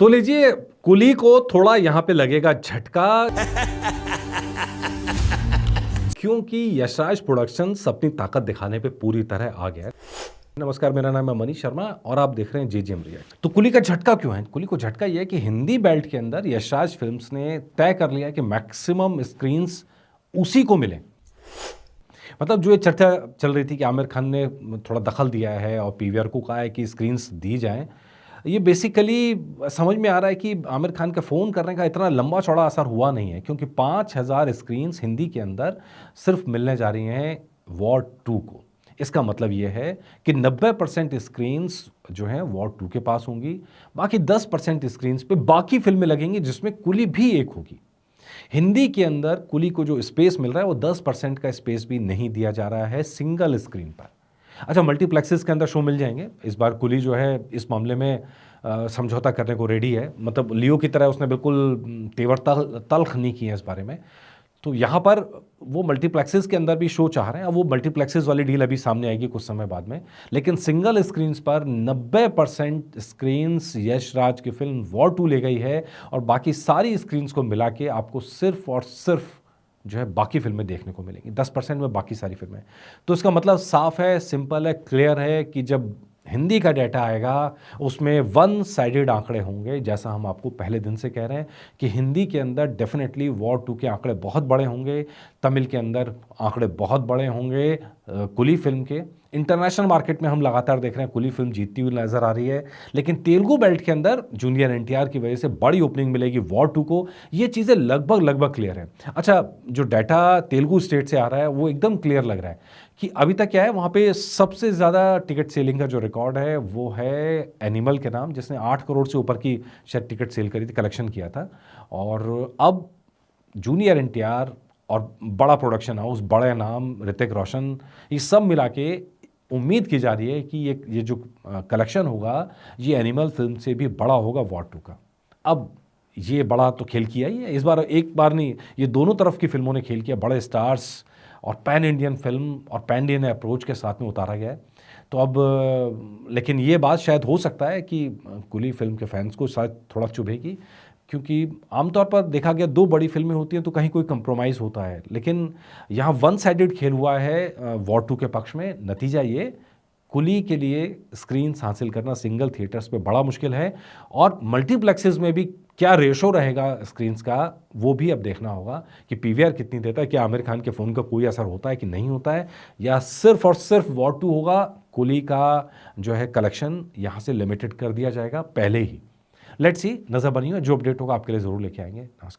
तो लीजिए, कुली को थोड़ा यहाँ पे लगेगा झटका क्योंकि यशराज प्रोडक्शंस अपनी ताकत दिखाने पे पूरी तरह आ गया है। नमस्कार, मेरा नाम है मनीष शर्मा और आप देख रहे हैं जेजेएम रिएक्ट। तो कुली का झटका क्यों है? कुली को झटका ये है कि हिंदी बेल्ट के अंदर यशराज फिल्म्स ने तय कर लिया है कि मैक्सिमम स्क्रीन्स उसी को मिले। मतलब जो ये चर्चा चल रही थी कि आमिर खान ने थोड़ा दखल दिया है और पीवीआर को कहा है कि स्क्रीन्स दी जाएं, ये बेसिकली समझ में आ रहा है कि आमिर खान का फ़ोन करने का इतना लंबा चौड़ा असर हुआ नहीं है, क्योंकि 5000 स्क्रीन्स हिंदी के अंदर सिर्फ मिलने जा रही हैं वॉर 2 को। इसका मतलब ये है कि 90% स्क्रीन्स जो हैं वॉर 2 के पास होंगी, बाकी 10% स्क्रीन्स पे बाकी फिल्में लगेंगी, जिसमें कुली भी एक होगी। हिंदी के अंदर कुली को जो स्पेस मिल रहा है वो 10% का स्पेस भी नहीं दिया जा रहा है सिंगल स्क्रीन पर। अच्छा, मल्टीप्लेक्सेस के अंदर शो मिल जाएंगे। इस बार कुली जो है इस मामले में समझौता करने को रेडी है। मतलब लियो की तरह उसने बिल्कुल तेवर तल्ख नहीं किया इस बारे में। तो यहाँ पर वो मल्टीप्लेक्सेस के अंदर भी शो चाह रहे हैं। अब वो मल्टीप्लेक्सेस वाली डील अभी सामने आएगी कुछ समय बाद में, लेकिन सिंगल स्क्रीन्स पर 90% स्क्रीन्स यश राज की फिल्म वॉर 2 ले गई है, और बाकी सारी स्क्रीन्स को मिला के आपको सिर्फ और सिर्फ जो है बाकी फिल्में देखने को मिलेंगी। 10% में बाकी सारी फिल्में। तो इसका मतलब साफ है, सिंपल है, क्लियर है कि जब हिंदी का डेटा आएगा उसमें वन साइडेड आंकड़े होंगे। जैसा हम आपको पहले दिन से कह रहे हैं कि हिंदी के अंदर डेफिनेटली वॉर 2 के आंकड़े बहुत बड़े होंगे, तमिल के अंदर आंकड़े बहुत बड़े होंगे कुली फिल्म के। इंटरनेशनल मार्केट में हम लगातार देख रहे हैं कुली फिल्म जीतती हुई नजर आ रही है, लेकिन तेलुगु बेल्ट के अंदर जूनियर एनटीआर की वजह से बड़ी ओपनिंग मिलेगी वॉर 2 को। ये चीज़ें लगभग लगभग क्लियर है। अच्छा, जो डाटा तेलुगु स्टेट से आ रहा है वो एकदम क्लियर लग रहा है कि अभी तक क्या है, वहाँ पे सबसे ज़्यादा टिकट सेलिंग का जो रिकॉर्ड है वो है एनिमल के नाम, जिसने 8 करोड़ से ऊपर की शायद टिकट सेल करी थी, कलेक्शन किया था। और अब जूनियर एनटीआर और बड़ा प्रोडक्शन हाउस, बड़े नाम, ऋतिक रोशन, ये सब मिला के उम्मीद की जा रही है कि ये जो कलेक्शन होगा ये एनिमल फिल्म से भी बड़ा होगा वॉर 2 का। अब ये बड़ा तो खेल किया ही है इस बार, एक बार नहीं, ये दोनों तरफ की फिल्मों ने खेल किया। बड़े स्टार्स और पैन इंडियन फिल्म और पैन इंडियन अप्रोच के साथ में उतारा गया है। तो अब लेकिन ये बात शायद हो सकता है कि कुली फिल्म के फैंस को शायद थोड़ा चुभेगी, क्योंकि आमतौर पर देखा गया दो बड़ी फिल्में होती हैं तो कहीं कोई कंप्रोमाइज़ होता है, लेकिन यहाँ वन साइडेड खेल हुआ है वॉर 2 के पक्ष में। नतीजा ये, कुली के लिए स्क्रीन्स हासिल करना सिंगल थिएटर्स पे बड़ा मुश्किल है, और मल्टीप्लेक्सेस में भी क्या रेशो रहेगा स्क्रीन्स का वो भी अब देखना होगा कि पीवीआर कितनी देता है। क्या आमिर खान के फ़ोन का कोई असर होता है कि नहीं होता है, या सिर्फ और सिर्फ वॉर 2 होगा, कुली का जो है कलेक्शन यहाँ से लिमिटेड कर दिया जाएगा पहले ही। लेट्स सी, नज़र बनी हो, जो अपडेट होगा आपके लिए ज़रूर लेके आएंगे। नमस्कार।